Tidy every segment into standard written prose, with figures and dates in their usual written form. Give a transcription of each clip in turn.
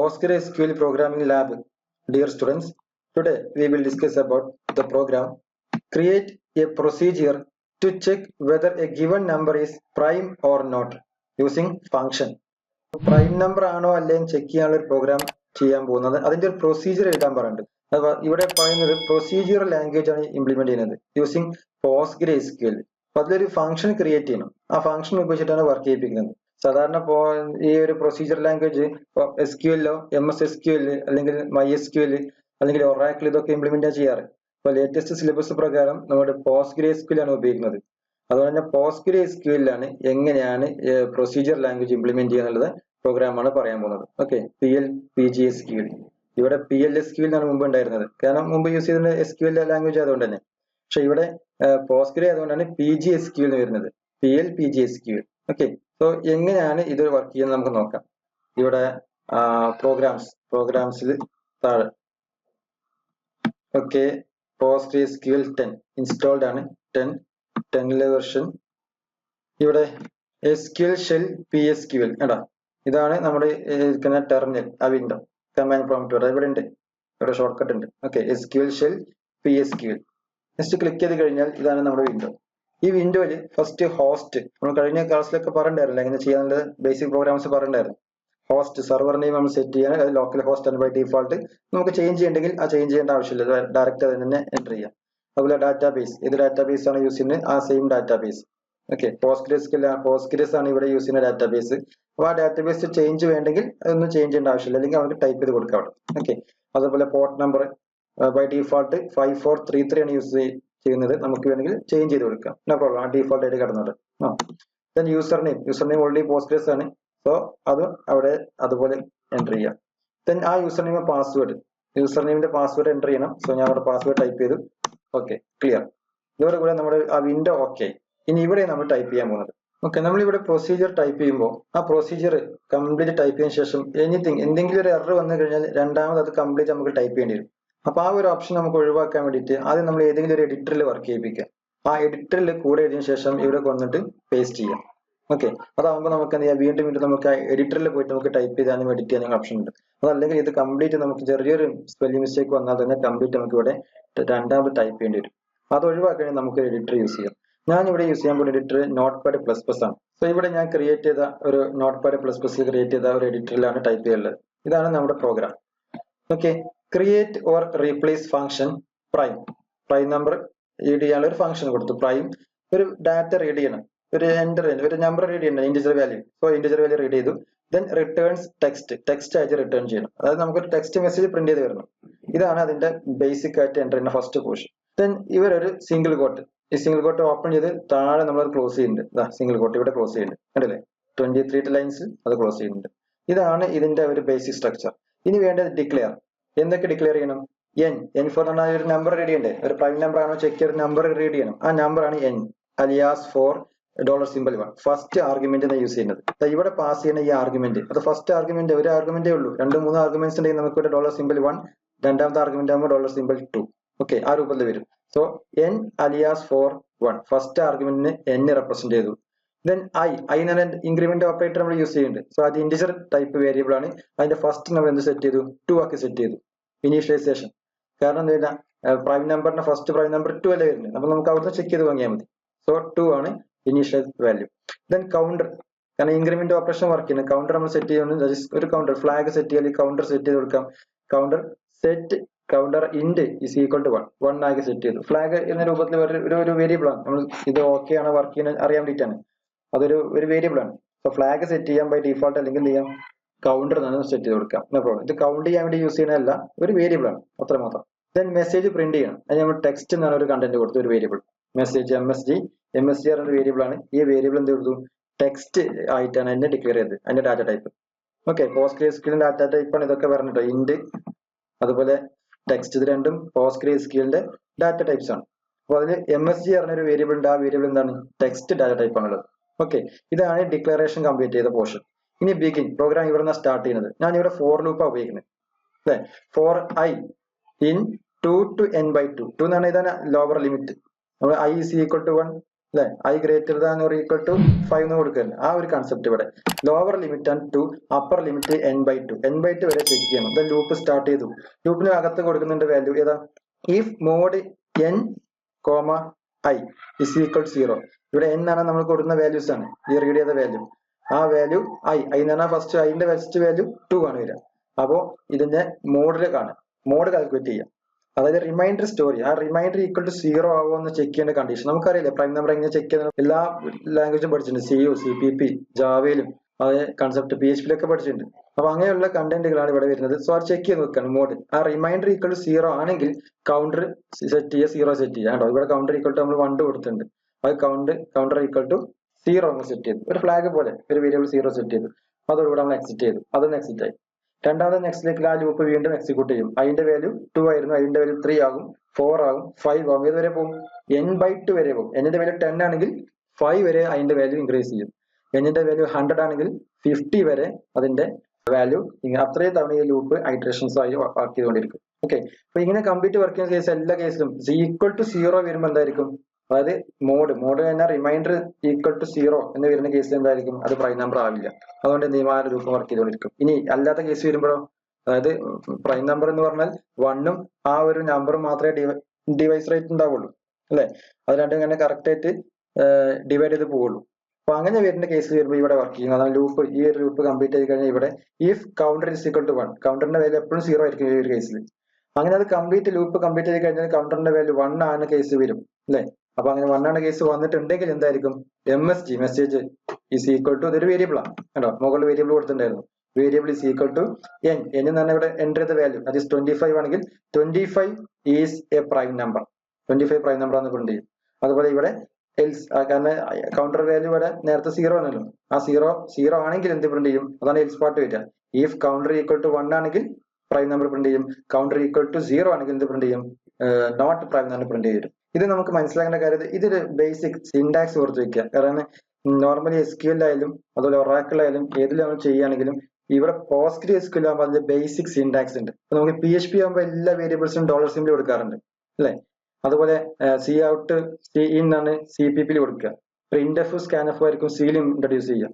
PostgreSQL Programming Lab. Dear students, today we will discuss about the program. Create a procedure to check whether a given number is prime or not using function. Prime number ആണോ അല്ലെങ്കിൽ check ചെയ്യാനുള്ള ഒരു programme ചെയ്യാൻ പോകുന്നത് അതിന്റെ ഒരു procedure എഴുതാൻ പറയുന്നുണ്ട്. അഥവാ ഇവിടെ പറയുന്നത് പ്രൊസീജിയർ ലാംഗ്വേജ് ആണ് ഇംപ്ലിമെന്റ് ചെയ്യുന്നത് യൂസിങ് PostgreSQL. അപ്പൊ അതിലൊരു ഫംഗ്ഷൻ ക്രിയേറ്റ് ചെയ്യണം. ആ ഫംഗ്ഷൻ ഉപയോഗിച്ചിട്ടാണ് വർക്ക് ചെയ്യിപ്പിക്കുന്നത്. സാധാരണ ഈ ഒരു പ്രൊസീജിയർ ലാംഗ്വേജ് SQLോ MS SQL അല്ലെങ്കിൽ MySQL അല്ലെങ്കിൽ Oracle ഇതൊക്കെ ഇംപ്ലിമെന്റ് ചെയ്യാറ്. അപ്പോൾ ലേറ്റസ്റ്റ് സിലബസ് പ്രകാരം നമ്മുടെ PostgreSQL ആണ് ഉപയോഗിക്കുന്നത്. അതുപോലെ തന്നെ PostgreSQL ആണ് എങ്ങനെയാണ് പ്രൊസീജിയർ ലാംഗ്വേജ് ഇംപ്ലിമെന്റ് ചെയ്യുന്നത് പ്രോഗ്രാമാണ് പറയാൻ പോകുന്നത്. Okay, PGSQL. ഇവിടെ PLSQL എന്നാണ് മുമ്പ് ഉണ്ടായിരുന്നത്, കാരണം മുമ്പ് യൂസ് ചെയ്തിരുന്ന SQL ലാംഗ്വേജ് ആയതുകൊണ്ട് തന്നെ. പക്ഷെ ഇവിടെ പോസ്റ്റ്ഗ്രെ ആയതുകൊണ്ടാണ് PGSQL എന്ന് വരുന്നത്, PGSQL. ഓക്കെ, സോ എങ്ങനെയാണ് ഇത് വർക്ക് ചെയ്യുന്നത് നമുക്ക് നോക്കാം. ഇവിടെ പ്രോഗ്രാംസിൽ താഴെ ഓക്കെ PostgreSQL 10 ഇൻസ്റ്റാൾഡ് ആണ്. 10ലെ വെർഷൻ. ഇവിടെ SQL ഷെൽ PSQL എടാ, ഇതാണ് നമ്മുടെ ഇരിക്കുന്ന ടെർമിനൽ, ആ വിൻഡോ കമാൻഡ് പ്രോംപ്റ്റ് ഇവിടെ ഉണ്ട്, ഇവിടെ ഷോർട്ട് കട്ട് ഉണ്ട്. Okay, SQL shell PSQL. Next click ചെയ്ത് കഴിഞ്ഞാൽ ഇതാണ് നമ്മുടെ വിൻഡോ. ഈ വിൻഡോയിൽ ഫസ്റ്റ് ഹോസ്റ്റ്, നമ്മൾ കഴിഞ്ഞ ക്ലാസ്സിലൊക്കെ പറഞ്ഞിട്ടുണ്ടായിരുന്നില്ല എങ്ങനെ ചെയ്യാനുള്ളത്, ബേസിക് പ്രോഗ്രാംസ് പറഞ്ഞിട്ടുണ്ടായിരുന്നു. ഹോസ്റ്റ് സെർവർ നെയിം നമ്മൾ സെറ്റ് ചെയ്യാൻ, അത് ലോക്കൽ ഹോസ്റ്റ് ആണ് ബൈ ഡിഫോൾട്ട്. നമുക്ക് ചേഞ്ച് ചെയ്യണമെങ്കിൽ ആ ചേഞ്ച് ചെയ്യേണ്ട ആവശ്യമില്ല, ഡയറക്റ്റ് അതിൽ തന്നെ എൻ്റർ ചെയ്യാം. അതുപോലെ ഡാറ്റാബേസ്, ഏത് ഡാറ്റാബേസ് ആണ് യൂസ് ചെയ്യുന്നത് ആ സെയിം ഡാറ്റാബേസ്. ഓക്കെ, പോസ്റ്റ്ഗ്രെസ് ആണ് ഇവിടെ യൂസ് ചെയ്യുന്ന ഡാറ്റാബേസ്. അപ്പോൾ ആ ഡാറ്റാബേസ് ചേഞ്ച് വേണ്ടെങ്കിൽ അതൊന്നും ചേഞ്ച് ചെയ്യേണ്ട ആവശ്യമില്ല, അല്ലെങ്കിൽ അവർക്ക് ടൈപ്പ് ചെയ്ത് കൊടുക്കാം അവിടെ. ഓക്കെ, അതുപോലെ പോർട്ട് നമ്പർ ബൈ ഡിഫോൾട്ട് 5433 ആണ് യൂസ് ചെയ്യുന്നത്, നമുക്ക് വേണമെങ്കിൽ ചേഞ്ച് ചെയ്ത് കൊടുക്കാം, നോ പ്രോബ്ലം, ആ ഡിഫോൾട്ട് ആയിട്ട് കിടന്നോട്ടെ. Then user name already Postgres ആണ്, സോ അത് അവിടെ അതുപോലെ എൻ്റർ ചെയ്യാം. ദെൻ ആ യൂസർ നെയിം യൂസർ നെയിമിന്റെ പാസ്വേഡ് എൻ്റർ ചെയ്യണം. സോ ഞാൻ അവിടെ പാസ്വേഡ് ടൈപ്പ് ചെയ്തു. Okay, clear. ഇതോടുകൂടെ നമ്മുടെ ആ വിൻഡോ ഓക്കെ. ഇനി ഇവിടെ നമ്മൾ ടൈപ്പ് ചെയ്യാൻ പോകുന്നത്. ഓക്കെ, നമ്മളിവിടെ പ്രൊസീജിയർ ടൈപ്പ് ചെയ്യുമ്പോൾ ആ പ്രൊസീജിയർ കംപ്ലീറ്റ് ടൈപ്പ് ചെയ്തതിനു ശേഷം എന്തെങ്കിലും ഒരു എറർ വന്നു കഴിഞ്ഞാൽ രണ്ടാമത് അത് കംപ്ലീറ്റ് നമുക്ക് ടൈപ്പ് ചെയ്യേണ്ടി വരും. അപ്പൊ ആ ഒരു ഓപ്ഷൻ നമുക്ക് ഒഴിവാക്കാൻ വേണ്ടിയിട്ട് ആദ്യം നമ്മൾ ഏതെങ്കിലും ഒരു എഡിറ്ററിൽ വർക്ക് ചെയ്യിപ്പിക്കുക. ആ എഡിറ്ററിൽ കൂടെ എഴുതിയതിനു ശേഷം ഇവിടെ കൊണ്ടിട്ട് പേസ്റ്റ് ചെയ്യാം. ഓക്കെ, അതാകുമ്പോൾ നമുക്ക് എന്ത് ചെയ്യാം, വീണ്ടും നമുക്ക് എഡിറ്ററിൽ പോയിട്ട് നമുക്ക് ടൈപ്പ് ചെയ്താലും എഡിറ്റ് ചെയ്യാനും ഓപ്ഷൻ ഉണ്ട്. അതല്ലെങ്കിൽ ഇത് കംപ്ലീറ്റ് നമുക്ക് ചെറിയൊരു സ്പെല്ലിംഗ് മിസ്റ്റേക്ക് വന്നാൽ തന്നെ കംപ്ലീറ്റ് നമുക്ക് ഇവിടെ രണ്ടാമത് ടൈപ്പ് ചെയ്യേണ്ടി വരും. അത് ഒഴിവാക്കാൻ നമുക്ക് എഡിറ്റർ യൂസ് ചെയ്യാം. ഞാൻ ഇവിടെ യൂസ് ചെയ്യാൻ പോകുന്ന എഡിറ്റർ Notepad++ ആണ്. സോ ഇവിടെ ഞാൻ ക്രിയേറ്റ് ചെയ്ത ഒരു Notepad++ ക്രിയേറ്റ് ചെയ്ത ഒരു എഡിറ്ററിലാണ് ടൈപ്പ് ചെയ്യുന്നത്. ഇതാണ് നമ്മുടെ program. Okay, create or replace function prime number read ചെയ്യാനുള്ള ഒരു ഫംഗ്ഷൻ കൊടുത്തു. പ്രൈം ഒരു ഡാറ്റ റീഡ് ചെയ്യണം, ഒരു നമ്പർ റീഡ് ചെയ്യണം, integer value. So integer value read ചെയ്തു. ദെൻ റിട്ടേൺസ് ടെക്സ്റ്റ് ആയിട്ട് റിട്ടേൺ ചെയ്യണം, അതായത് നമുക്കൊരു ടെക്സ്റ്റ് മെസ്സേജ് പ്രിന്റ് ചെയ്ത് വരണം. ഇതാണ് അതിന്റെ ബേസിക് ആയിട്ട് എൻ്റർ ചെയ്യുന്ന ഫസ്റ്റ് പോർഷൻ. ദെൻ ഇവരൊരു സിംഗിൾ കോട്ട്, ഈ സിംഗിൾ കോട്ട് ഓപ്പൺ ചെയ്ത് താഴെ നമ്മൾ ക്ലോസ് ചെയ്യുന്നുണ്ട്. സിംഗിൾ കോട്ട് ഇവിടെ ക്ലോസ് ചെയ്യുന്നുണ്ട്, കണ്ടില്ലേ, 23 ലൈൻസ് അത് ക്ലോസ് ചെയ്യുന്നുണ്ട്. ഇതാണ് ഇതിന്റെ ഒരു ബേസിക് സ്ട്രക്ചർ. ഇനി വേണ്ടത് ഡിക്ലെയർ. എന്തൊക്കെ ഡിക്ലെയർ ചെയ്യണം? n ഫോർ പറഞ്ഞാൽ ഒരു നമ്പർ റീഡ് ചെയ്യണ്ടേ, ഒരു പ്രൈം നമ്പർ ആണോ ചെക്ക് ചെയ്ത് നമ്പർ റീഡ് ചെയ്യണം. ആ നമ്പർ ആണ് n alias for $1. First argument use ചെയ്യുന്നത്. ഇവിടെ പാസ് ചെയ്യുന്ന ഈ ആർഗ്യുമെന്റ്, അത് ഫസ്റ്റ് ആർഗ്യുമെന്റ് ഒരു ആർഗ്യുമെന്റേ ഉള്ളൂ. 2-3 ആർഗ്യുമെന്റ്സ് ഉണ്ടെങ്കിൽ നമുക്ക് ഇവിടെ $1, രണ്ടാമത്തെ ആർഗ്യുമെന്റ് ആകുമ്പോൾ $2. ഓക്കെ, ആ രൂപത്തിൽ വരും. So n alias for 1 first ആർഗ്യുമെന്റിന് n റെപ്രസെന്റ് ചെയ്തു. ദെൻ ഐ എന്ന് പറഞ്ഞാൽ ഇൻക്രിമെന്റ് ഓപ്പറേറ്റർ നമ്മൾ യൂസ് ചെയ്യുന്നുണ്ട്. സോ അത് ഇന്റിജർ ടൈപ്പ് വേരിയബിൾ ആണ്. അതിന്റെ ഫസ്റ്റ് നമ്മൾ എന്ത് സെറ്റ് ചെയ്തു, 2 ആക്കി സെറ്റ് ചെയ്തു. ഇനീഷ്യലൈസേഷൻ, കാരണം എന്താ, പ്രൈം നമ്പറിന്റെ ഫസ്റ്റ് പ്രൈം നമ്പർ 2 അല്ലേ വരുന്നത്, അപ്പൊ നമുക്ക് അവിടുന്ന് ചെക്ക് ചെയ്ത് വാങ്ങിയാൽ മതി. സോ 2 ആണ് ഇനീഷ്യൽ വാല്യൂ. ദെൻ കൗണ്ടർ, കാരണം ഇൻക്രിമെന്റ് ഓപ്പറേഷൻ വർക്ക് ചെയ്യുന്നത് കൗണ്ടർ നമ്മൾ സെറ്റ് ചെയ്യുന്നത്, ഒരു കൗണ്ടർ ഫ്ലാഗ് സെറ്റ് ചെയ്യാൻ കൗണ്ടർ സെറ്റ് ചെയ്ത് കൊടുക്കാം. കൗണ്ടർ ഇൻഡ് ഈസ് ഈക്വൽ ടു 1 ആക്കി സെറ്റ് ചെയ്തു. ഫ്ലാഗ് എന്ന രൂപത്തിൽ ഒരു വേരിയബിൾ ആണ്, നമ്മൾ ഇത് ഓക്കെ ആണ് വർക്ക് ചെയ്യുന്നത് അറിയാൻ വേണ്ടിയിട്ടാണ്, അതൊരു വേരിയബിൾ ആണ്. സോ ഫ്ലാഗ് സെറ്റ് ചെയ്യാൻ ബൈ ഡിഫോൾട്ട് അല്ലെങ്കിൽ എന്ത് ചെയ്യാം, കൗണ്ടർ എന്നാണ് സെറ്റ് ചെയ്ത് കൊടുക്കാം, നോ പ്രോബ്ലം. ഇത് കൗണ്ട് ചെയ്യാൻ വേണ്ടി യൂസ് ചെയ്യുന്നതല്ല, ഒരു വേരിയബിൾ ആണ്, അത്രമാത്രം. ദെൻ മെസ്സേജ് പ്രിന്റ് ചെയ്യണം, അത് നമ്മൾ ടെക്സ്റ്റ് എന്നാണ് ഒരു കണ്ടന്റ് കൊടുത്തു, ഒരു വേരിയബിൾ മെസ്സേജ് MSG പറഞ്ഞ വേരിയബിൾ ആണ്. ഈ വേരിയബിൾ എന്ത് കൊടുത്തു, ടെക്സ്റ്റ് ആയിട്ടാണ് അതിനെ ഡിക്ലെയർ ചെയ്തത്, അതിന്റെ data type. Okay, PostgreSQL data type ആണ് ഇതൊക്കെ പറഞ്ഞിട്ടോ, ഇൻഡ് അതുപോലെ ടെക്സ്റ്റ്, ഇത് രണ്ടും PostgreSQL ഡാറ്റ ടൈപ്സ് ആണ്. അപ്പൊ അതിൽ MSG പറഞ്ഞൊരു വേരിയബിൾ ഉണ്ട്, ആ വേരിയബിൾ എന്താണ്, ടെക്സ്റ്റ് ഡാറ്റ ടൈപ്പ് ആണുള്ളത്. ഓക്കെ, ഇതാണ് ഡിക്ലറേഷൻ കംപ്ലീറ്റ് ചെയ്ത പോർഷൻ. ഇനി ബിഗിൻ, പ്രോഗ്രാം ഇവിടെ നിന്നാണ് സ്റ്റാർട്ട് ചെയ്യുന്നത്. ഞാൻ ഇവിടെ ഫോർ ലൂപ്പാണ് ഉപയോഗിക്കുന്നത് അല്ലെ. For I in 2 to n by 2 എന്നാണ് ഇതാണ് ലോവർ ലിമിറ്റ്. നമ്മൾ I is equal to 1, അല്ലെ? I greater than or equal to 5 എന്ന് കൊടുക്കരുത്. ആ ഒരു കൺസെപ്റ്റ് ഇവിടെ. Lower limit and to upper limit n/2. n/2 വരെ ചെക്ക് ചെയ്യണം. ഇത് ലൂപ്പ് സ്റ്റാർട്ട് ചെയ്തു. ലൂപ്പിന് അകത്ത് കൊടുക്കുന്നുണ്ട് വാല്യൂ ഏതാ? If mod n, i is equal to 0. ഇവിടെ n ആണ് നമ്മൾ കൊടുക്കുന്ന വാല്യൂസ് ആണ്. ഈ റീഡ് ചെയ്ത വാല്യൂ. ആ വാല്യൂ i എന്ന് പറഞ്ഞാൽ ഫസ്റ്റ് ഐന്റെ ഫസ്റ്റ് വാല്യൂ 2 ആണ് വരിക. അപ്പോ ഇതിന്റെ മോഡിൽ കാണാം. മോഡ് കാൽക്കുലേറ്റ് ചെയ്യാം. അതായത് റിമൈൻഡർ സ്റ്റോറി ആ റിമൈൻഡർ ഈക്വൽ ടു 0 ആവുമോ എന്ന് ചെക്ക് ചെയ്യേണ്ട കണ്ടീഷൻ നമുക്കറിയില്ല. പ്രൈം നമ്പർ എങ്ങനെ ചെക്ക് ചെയ്യുന്നത് എല്ലാ ലാംഗ്വേജും പഠിച്ചിട്ടുണ്ട്. CU, CPP, ജാവയിലും അതേ കൺസെപ്റ്റ് PHP ഒക്കെ പഠിച്ചിട്ടുണ്ട്. അപ്പൊ അങ്ങനെയുള്ള കണ്ടന്റുകളാണ് ഇവിടെ വരുന്നത്. സോ അത് ചെക്ക് ചെയ്ത് നോക്കുകയാണ് മോഡ്. ആ റിമൈൻഡർ ഈക്വൽ ടു 0 ആണെങ്കിൽ കൗണ്ടർ സെറ്റ് ചെയ്യുക, 0 സെറ്റ് ചെയ്യുക. കേട്ടോ ഇവിടെ കൗണ്ടർ ഈക്വൽ ടു നമ്മൾ 1 കൊടുത്തിട്ടുണ്ട്. അത് കൗണ്ടർ ഈക്വൽ ടു 0 നമ്മൾ സെറ്റ് ചെയ്തു. ഒരു ഫ്ലാഗ് പോലെ ഒരു വേരിയബിൾ 0 സെറ്റ് ചെയ്തു. അതോടുകൂടെ നമ്മൾ എക്സിറ്റ് ചെയ്തു. അതൊന്ന് എക്സിറ്റ് ആയി. രണ്ടാമത്തെ നെക്സ്റ്റിലേക്ക് ആ ലൂപ്പ് വീണ്ടും എക്സിക്യൂട്ട് ചെയ്യും. അതിന്റെ വാല്യൂ 2 ആയിരുന്നു, അതിന്റെ വാല്യൂ 3 ആകും, 4 ആകും, 5 ആകും. ഏതുവരെ പോകും? n/2 വരെ പോകും. എന്നിന്റെ വാല്യൂ 10 ആണെങ്കിൽ 5 വരെ അതിന്റെ വാല്യൂ ഇൻക്രീസ് ചെയ്യും. എന്നിന്റെ വാല്യൂ 100 ആണെങ്കിൽ 50 വരെ അതിന്റെ വാല്യൂ അത്രയും തവണ ഈ ലൂപ്പ് ഐറ്ററേഷൻസ് ആയി വർക്ക് ചെയ്തുകൊണ്ടിരിക്കും. ഓക്കെ, അപ്പൊ ഇങ്ങനെ കംപ്ലീറ്റ് വർക്ക് ചെയ്യുന്ന കേസ് എല്ലാ കേസിലും ഈക്വൽ ടു 0 വരുമ്പോൾ എന്തായിരിക്കും? അതായത് മോഡ് തന്നെ റിമൈൻഡർ ഈക്വൽ ടു 0 എന്ന് വരുന്ന കേസിൽ എന്തായിരിക്കും? അത് പ്രൈം നമ്പർ ആവില്ല. അതുകൊണ്ട് നിയമാന രൂപം വർക്ക് ചെയ്തുകൊണ്ടിരിക്കും. ഇനി അല്ലാത്ത കേസ് വരുമ്പോഴോ, അതായത് പ്രൈം നമ്പർ എന്ന് പറഞ്ഞാൽ 1ഉം ആ ഒരു നമ്പർ മാത്രമേ ഡിവൈസ് റേറ്റ് ഉണ്ടാവുള്ളൂ, അല്ലെ? അത് രണ്ടും ഇങ്ങനെ കറക്റ്റ് ആയിട്ട് ഡിവൈഡ് ചെയ്ത് പോവുള്ളൂ. അപ്പൊ അങ്ങനെ വരുന്ന കേസിൽ വരുമ്പോൾ ഇവിടെ വർക്ക് ചെയ്യും. അതാണ് ലൂപ്പ്. ഈ ഒരു ലൂപ്പ് കംപ്ലീറ്റ് ചെയ്ത് കഴിഞ്ഞാൽ ഇവിടെ if counter is equal to 1, കൗണ്ടറിന്റെ വാല്യൂ എപ്പോഴും 0 ആയിരിക്കും ഈ ഒരു കേസിൽ. അങ്ങനെ അത് കംപ്ലീറ്റ് ലൂപ്പ് കംപ്ലീറ്റ് ചെയ്ത് കഴിഞ്ഞാൽ കൗണ്ടറിന്റെ വാല്യൂ 1 ആണ് കേസ് വരും, അല്ലെ? അപ്പൊ അങ്ങനെ 1 ആണ് കേസ് വന്നിട്ടുണ്ടെങ്കിൽ എന്തായിരിക്കും? MSG message is equal to, ഇതൊരു വേരിയബിൾ ആണ് കേട്ടോ, മുകളിൽ വേരിയബിൾ കൊടുത്തിട്ടുണ്ടായിരുന്നു. Variable is equal to n എന്ന് പറഞ്ഞാൽ ഇവിടെ എൻ്റർ ചെയ്ത വാല്യൂ അത് 25 ആണെങ്കിൽ 25 is a prime number. 25 prime number ആണ് പ്രിന്റ് ചെയ്യും. അതുപോലെ ഇവിടെ എൽസ്, കാരണം കൗണ്ടർ വാല്യൂ ഇവിടെ നേരത്തെ 0 ആണല്ലോ, ആ 0 ആണെങ്കിൽ എന്ത് പ്രിന്റ് ചെയ്യും? അതാണ് എൽസ് പാർട്ട് വരിക. ഇഫ് കൗണ്ടർ ഈക്വൽ ടു 1 ആണെങ്കിൽ പ്രൈം നമ്പർ പ്രിന്റ് ചെയ്യും. കൗണ്ടർ ഈക്വൽ ടു 0 ആണെങ്കിൽ എന്ത് പ്രിന്റ് ചെയ്യും? നോട്ട് പ്രൈം നമ്പർ പ്രിന്റ് ചെയ്യും. ഇത് നമുക്ക് മനസ്സിലാക്കേണ്ട കാര്യം, ഇതൊരു ബേസിക് സിൻടാക്സ് ഓർത്ത് വെക്കുക. കാരണം നോർമലി SQL ആയാലും അതുപോലെ ഒറാക്കിൾ ആയാലും ഏതിൽ നമ്മൾ ചെയ്യുകയാണെങ്കിലും ഇവിടെ പോസ്റ്റ് SQL ആകുമ്പോൾ അതിന്റെ ബേസിക് സിൻടാക്സ് ഉണ്ട്. നമുക്ക് PHP ആകുമ്പോൾ എല്ലാ വേരിയബിൾസും ഡോളർ സിംബിൾ കൊടുക്കാറുണ്ട്, അല്ലെ? അതുപോലെ സി ഔട്ട് സി ഇൻ ആണ് CPP കൊടുക്കുക. printf scanf ആയിരിക്കും സിയിൽ ഇൻട്രൊഡ്യൂസ് ചെയ്യുക.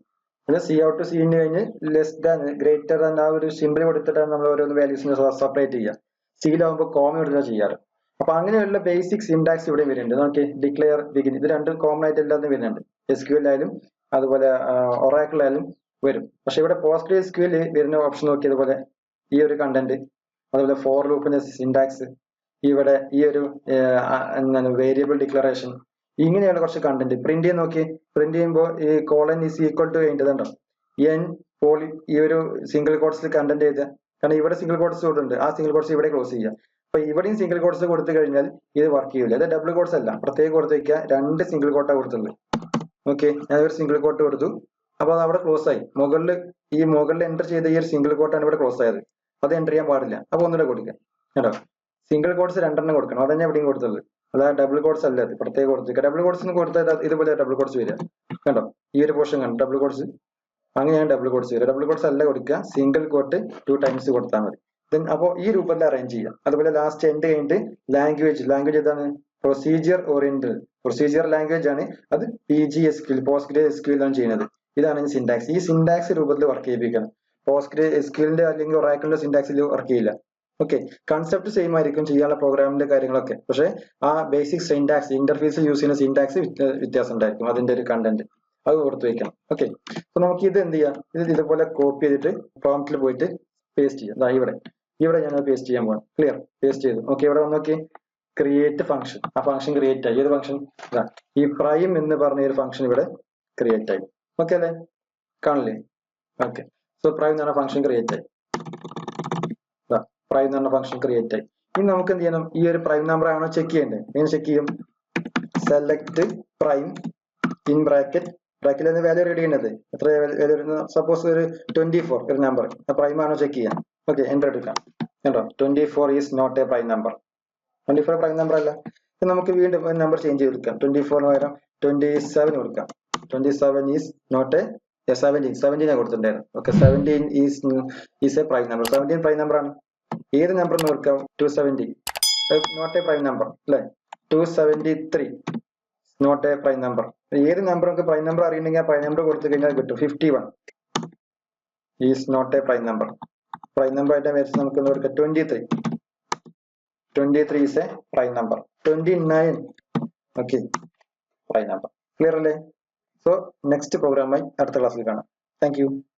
പിന്നെ സി ഔട്ട് സി ഇൻ കഴിഞ്ഞ് ലെസ് ദാൻ ഗ്രേറ്റർ ദാൻ ആ ഒരു സിമ്പിൾ കൊടുത്തിട്ടാണ് നമ്മൾ ഓരോന്ന് വാല്യൂസിനെ സെപ്പറേറ്റ് ചെയ്യുക. സിയിലാകുമ്പോൾ കോമ കൊടുത്തിട്ടാണ് ചെയ്യാറ്. അപ്പൊ അങ്ങനെയുള്ള ബേസിക് സിൻടാക്സ് ഇവിടെ വരുന്നുണ്ട്. നമുക്ക് ഡിക്ലെയർ, ബിഗിൻ, ഇത് രണ്ടും കോമൺ ആയിട്ട് എല്ലാത്തിനും വരുന്നുണ്ട്. SQL ആയാലും അതുപോലെ ഒറാക്കിൾ ആയാലും വരും. പക്ഷെ ഇവിടെ പോസ്റ്റ് SQL വരുന്ന ഓപ്ഷൻ നോക്കിയതുപോലെ ഈ ഒരു കണ്ടന്റ്, അതുപോലെ ഫോർ ലൂപ്പിന്റെ സിൻടാക്സ്, ഇവിടെ ഈ ഒരു എന്താണ് വേരിയബിൾ ഡിക്ലറേഷൻ, ഇങ്ങനെയുള്ള കുറച്ച് കണ്ടന്റ് പ്രിന്റ് ചെയ്യാൻ നോക്കി. പ്രിന്റ് ചെയ്യുമ്പോൾ ഈ കോളൻ ഈസ് ഈക്വൽ ടു കഴിഞ്ഞിട്ടുണ്ടോ n പോളി, ഈ ഒരു സിംഗിൾ കോട്ട്സിൽ കണ്ടന്റ് ചെയ്ത, കാരണം ഇവിടെ സിംഗിൾ കോട്ട്സ് കൊടുത്തിട്ടുണ്ട്, ആ സിംഗിൾ കോട്ട്സ് ഇവിടെ ക്ലോസ് ചെയ്യുക. അപ്പൊ ഇവിടെയും സിംഗിൾ കോട്ട്സ് കൊടുത്തു കഴിഞ്ഞാൽ ഇത് വർക്ക് ചെയ്യില്ല. അത് ഡബിൾ കോട്ട്സ് അല്ല, പ്രത്യേകം കൊടുത്തു വെക്കുക. 2 സിംഗിൾ കോട്ടാ കൊടുത്തുള്ളൂ. ഓക്കെ, ഞാൻ ഒരു സിംഗിൾ കോട്ട് കൊടുത്തു. അപ്പൊ അത് അവിടെ ക്ലോസ് ആയി. മുകളിൽ എൻ്റർ ചെയ്ത ഈ ഒരു സിംഗിൾ കോട്ടാണ് ഇവിടെ ക്ലോസ് ആയത്. അത് എൻ്റർ ചെയ്യാൻ പാടില്ല. അപ്പൊ ഒന്നുകൂടെ കൊടുക്കുക കേട്ടോ. സിംഗിൾ കോട്ട്സ് 2 കൊടുക്കണം. അതന്നെ എവിടെയും കൊടുത്തുള്ളൂ. അതായത് ഡബിൾ കോട്ട്സ് അല്ല, അത് പ്രത്യേകം കൊടുത്തേക്കുക. ഡബിൾ കോട്ട്സിന് കൊടുത്താൽ ഇതുപോലെ ഡബിൾ കോട്ട്സ് വരിക കേട്ടോ. ഈ ഒരു പോർഷൻ കണ്ടു ഡബിൾ കോട്ട്സ്, അങ്ങനെയാണ് ഡബിൾ കോട്ട്സ് വരിക. ഡബിൾ കോട്ട്സ് അല്ല കൊടുക്കുക, സിംഗിൾ കോട്ട് 2 ടൈംസ് കൊടുത്താൽ മതി. അപ്പോൾ ഈ രൂപത്തിൽ അറേഞ്ച് ചെയ്യാം. അതുപോലെ ലാസ്റ്റ് എൻഡ് കഴിഞ്ഞിട്ട് ലാംഗ്വേജ് ഏതാണ്? പ്രൊസീജിയർ ഓറിയന്റഡ്, പ്രൊസീജിയർ ലാംഗ്വേജ് ആണ്. അത് PGSQL, PostgreSQL ആണ് ചെയ്യുന്നത്. ഇതാണ് സിൻടാക്സ്. ഈ സിൻടാക്സ് രൂപത്തിൽ വർക്ക് ചെയ്യിപ്പിക്കണം. PostgreSQLന്റെ അല്ലെങ്കിൽ ഒറാക്കിളിന്റെ സിൻടാക്സിൽ വർക്ക് ചെയ്യില്ല. ഓക്കെ, കൺസെപ്റ്റ് സെയിം ആയിരിക്കും, ചെയ്യാനുള്ള പ്രോഗ്രാമിന്റെ കാര്യങ്ങളൊക്കെ. പക്ഷെ ആ ബേസിക് സിൻടാക്സ്, ഇന്റർഫേസിൽ യൂസ് ചെയ്യുന്ന സിൻടാക്സ് വ്യത്യാസം ഉണ്ടായിരിക്കും. അതിന്റെ ഒരു കണ്ടന്റ് അത് ഓർത്ത് വെക്കണം. ഓക്കെ, അപ്പൊ നമുക്ക് ഇത് എന്ത് ചെയ്യാം? ഇത് ഇതുപോലെ കോപ്പി ചെയ്തിട്ട് പ്രോംപ്റ്റിൽ പോയിട്ട് പേസ്റ്റ് ചെയ്യാം. ഇവിടെ ഞാൻ പേസ്റ്റ് ചെയ്യാൻ പോകാം. ക്ലിയർ, പേസ്റ്റ് ചെയ്തു. ഓക്കെ, ഇവിടെ വന്ന് നോക്കി, ക്രിയേറ്റ് ഫംഗ്ഷൻ. ആ ഫംഗ്ഷൻ ക്രിയേറ്റ് ആയി. ഏത് ഫംഗ്ഷൻ? ഈ പ്രൈം എന്ന് പറഞ്ഞ ഒരു ഫംഗ്ഷൻ ഇവിടെ ക്രിയേറ്റ് ആയി. ഓക്കെ അല്ലേ? കാണില്ലേ? ഓക്കെ, സോ പ്രൈം എന്ന് പറഞ്ഞ ഫംഗ്ഷൻ ക്രിയേറ്റ് ആയി. പ്രൈം എന്ന് പറഞ്ഞ ഫംഗ്ഷൻ ക്രിയേറ്റ് ആയി. ഇനി നമുക്ക് എന്ത് ചെയ്യണം? ഈ ഒരു പ്രൈം നമ്പർ ആണോ ചെക്ക് ചെയ്യേണ്ടത്? എങ്ങനെ ചെക്ക് ചെയ്യും? സെലക്ട് പ്രൈം ഇൻ ബ്രാക്കറ്റ്, ബ്രാക്കറ്റിൽ വാല്യൂ റീഡ് ചെയ്യുന്നത് എത്ര വാല്യൂ വരുന്നത്? സപ്പോസ് ഒരു 24 ഒരു നമ്പർ, പ്രൈം ആണോ ചെക്ക് ചെയ്യാം. ഓക്കെ, എൻ്റർ എടുക്കാം. കണ്ടോ, 24 is not a prime number. 24 prime number അല്ല. നമുക്ക് വീണ്ടും നമ്പർ ചേഞ്ച് ചെയ്ത് കൊടുക്കാം. 24 പകരം 27 കൊടുക്കാം. 27 ഈസ് നോട്ട് എ 17 കൊടുത്തിട്ടുണ്ടായിരുന്നു. Okay, 17 is a prime number. 17 prime number ആണ്. ഏത് നമ്പർ നോക്കാം? 270 നോട്ട് എ പ്രൈം നമ്പർ അല്ലെ? 273 നോട്ട് എ പ്രൈം നമ്പർ. ഏത് നമ്പർ നമുക്ക് പ്രൈം നമ്പർ അറിയണമെങ്കിൽ ആ പ്രൈം നമ്പർ കൊടുത്തു കഴിഞ്ഞാൽ കിട്ടും. 51 is not a prime number. Prime number ആയിട്ട് വരച്ച് നമുക്ക് കൊടുക്കാം 23. 23 is a prime number. 29 okay prime number. Clear അല്ലേ? സോ നെക്സ്റ്റ് പ്രോഗ്രാമായി അടുത്ത ക്ലാസ്സിൽ കാണാം. Thank U.